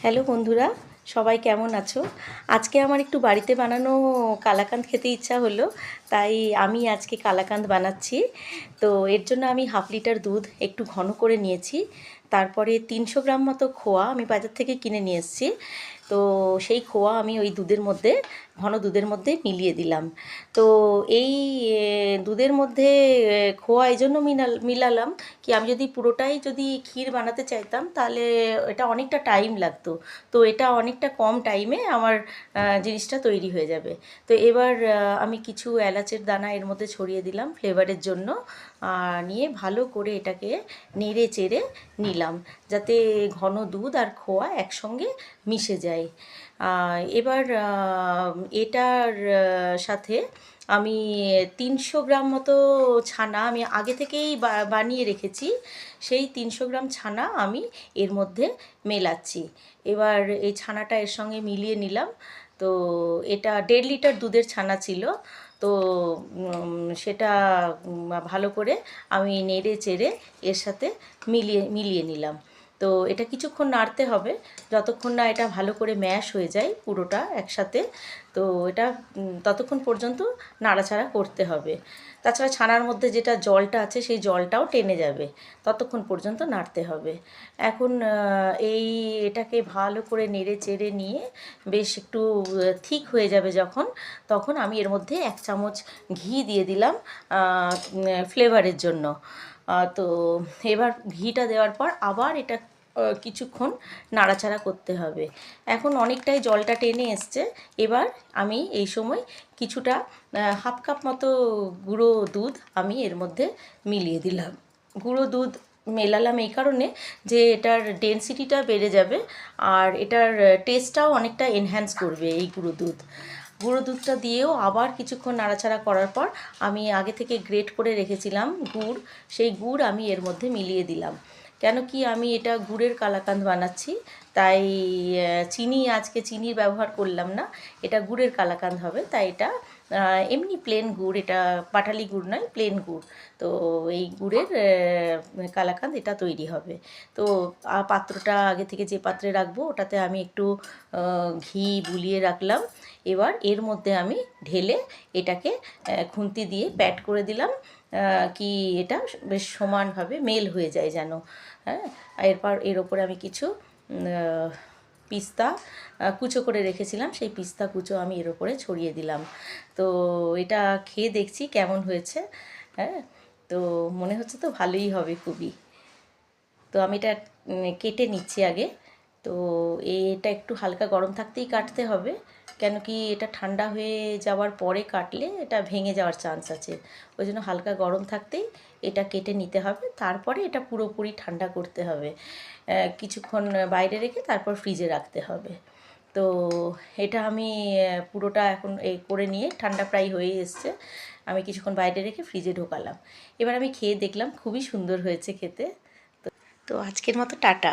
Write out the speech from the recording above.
Hello বন্ধুরা, সবাই কেমন আছো? আজকে আমার একটু বাড়িতে বানানো কালাকাঁদ খেতে ইচ্ছা হলো, তাই আমি আজকে কালাকাঁদ বানাচ্ছি। তো এর জন্য আমি 1/2 লিটার দুধ একটু ঘন করে নিয়েছি। তারপরে 300 গ্রাম মতো খোয়া আমি বাজার থেকে কিনে নিয়ে এসেছি। তো সেই খোয়া আমি ওই দুধের মধ্যে, ঘন দুধের মধ্যে মিলিয়ে দিলাম। তো এই দুধের মধ্যে খোয়া এই জন্য মিলালাম কি, আমি যদি পুরোটাই যদি ক্ষীর বানাতে চাইতাম তাহলে এটা অনেকটা টাইম লাগতো। তো এটা অনেকটা কম টাইমে আমার জিনিসটা তৈরি হয়ে যাবে। তো এবার আমি কিছু এলাচের দানা এর মধ্যে ছড়িয়ে দিলাম ফ্লেভারের জন্য। নিয়ে ভালো করে এটাকে নেড়ে চেড়ে নিলাম, যাতে ঘন দুধ আর খোয়া একসঙ্গে মিশে যায়। এবার এটার সাথে আমি 300 গ্রাম মতো ছানা আমি আগে থেকেই বানিয়ে রেখেছি। সেই 300 গ্রাম ছানা আমি এর মধ্যে মেলাচ্ছি। এবার এই ছানাটা এর সঙ্গে মিলিয়ে নিলাম। তো এটা 1.5 লিটার দুধের ছানা ছিল। তো সেটা ভালো করে আমি নেড়ে চেড়ে এর সাথে মিলিয়ে নিলাম। তো এটা কিছুক্ষণ নাড়তে হবে, যতক্ষণ না এটা ভালো করে ম্যাশ হয়ে যায় পুরোটা একসাথে। তো এটা ততক্ষণ পর্যন্ত নাড়াচাড়া করতে হবে। তাছাড়া ছানার মধ্যে যেটা জলটা আছে সেই জলটাও টেনে যাবে, ততক্ষণ পর্যন্ত নাড়তে হবে। এখন এটাকে ভালো করে নেড়ে চেড়ে নিয়ে বেশ একটু ঠিক হয়ে যাবে যখন, তখন আমি এর মধ্যে 1 চামচ ঘি দিয়ে দিলাম ফ্লেভারের জন্য। তো এবার ঘিটা দেওয়ার পর আবার এটা কিছুক্ষণ নাড়াচাড়া করতে হবে। এখন অনেকটাই জলটা টেনে এসছে। এবার আমি এই সময় কিছুটা 1/2 কাপ মতো গুঁড়ো দুধ আমি এর মধ্যে মিলিয়ে দিলাম। গুঁড়ো দুধ মেলালাম এই কারণে যে এটার ডেনসিটিটা বেড়ে যাবে আর এটার টেস্টটাও অনেকটা এনহ্যান্স করবে এই গুঁড়ো দুধ। গুঁড়ো দুধটা দিয়েও আবার কিছুক্ষণ নাড়াচাড়া করার পর আমি আগে থেকে গ্রেট করে রেখেছিলাম গুড়, সেই গুড় আমি এর মধ্যে মিলিয়ে দিলাম। কেন কি, আমি এটা গুড়ের কালাকাঁদ বানাচ্ছি, তাই আজকে চিনির ব্যবহার করলাম না। এটা গুড়ের কালাকাঁদ হবে, তাই এটা এমনি প্লেন গুড়, এটা পাটালি গুড় নয়, প্লেন গুড়। তো এই গুড়ের কালাকাঁদ এটা তৈরি হবে। তো পাত্রটা আগে থেকে যে পাত্রে রাখবো ওটাতে আমি একটু ঘি বুলিয়ে রাখলাম। এবার এর মধ্যে আমি ঢেলে এটাকে খুন্তি দিয়ে প্যাট করে দিলাম, কি এটা বেশ সমানভাবে মেল হয়ে যায় যেন। হ্যাঁ, এরপর এর ওপরে আমি কিছু পিস্তা কুচো করে রেখেছিলাম, সেই পিস্তা কুচো আমি এর ওপরে ছড়িয়ে দিলাম। তো এটা খেয়ে দেখছি কেমন হয়েছে। হ্যাঁ, তো মনে হচ্ছে তো ভালোই হবে খুবই। তো আমি এটা কেটে নিচ্ছি আগে। তো এটা একটু হালকা গরম থাকতেই কাটতে হবে, কেন কি এটা ঠান্ডা হয়ে যাওয়ার পরে কাটলে এটা ভেঙে যাওয়ার চান্স আছে। ওই জন্য হালকা গরম থাকতেই এটা কেটে নিতে হবে, তারপরে এটা পুরোপুরি ঠান্ডা করতে হবে। কিছুক্ষণ বাইরে রেখে তারপর ফ্রিজে রাখতে হবে। তো এটা আমি পুরোটা এখন এই করে নিয়ে ঠান্ডা প্রায় হয়ে এসছে, আমি কিছুক্ষণ বাইরে রেখে ফ্রিজে ঢোকালাম। এবার আমি খেয়ে দেখলাম, খুবই সুন্দর হয়েছে খেতে। তো আজকের মতো টাটা।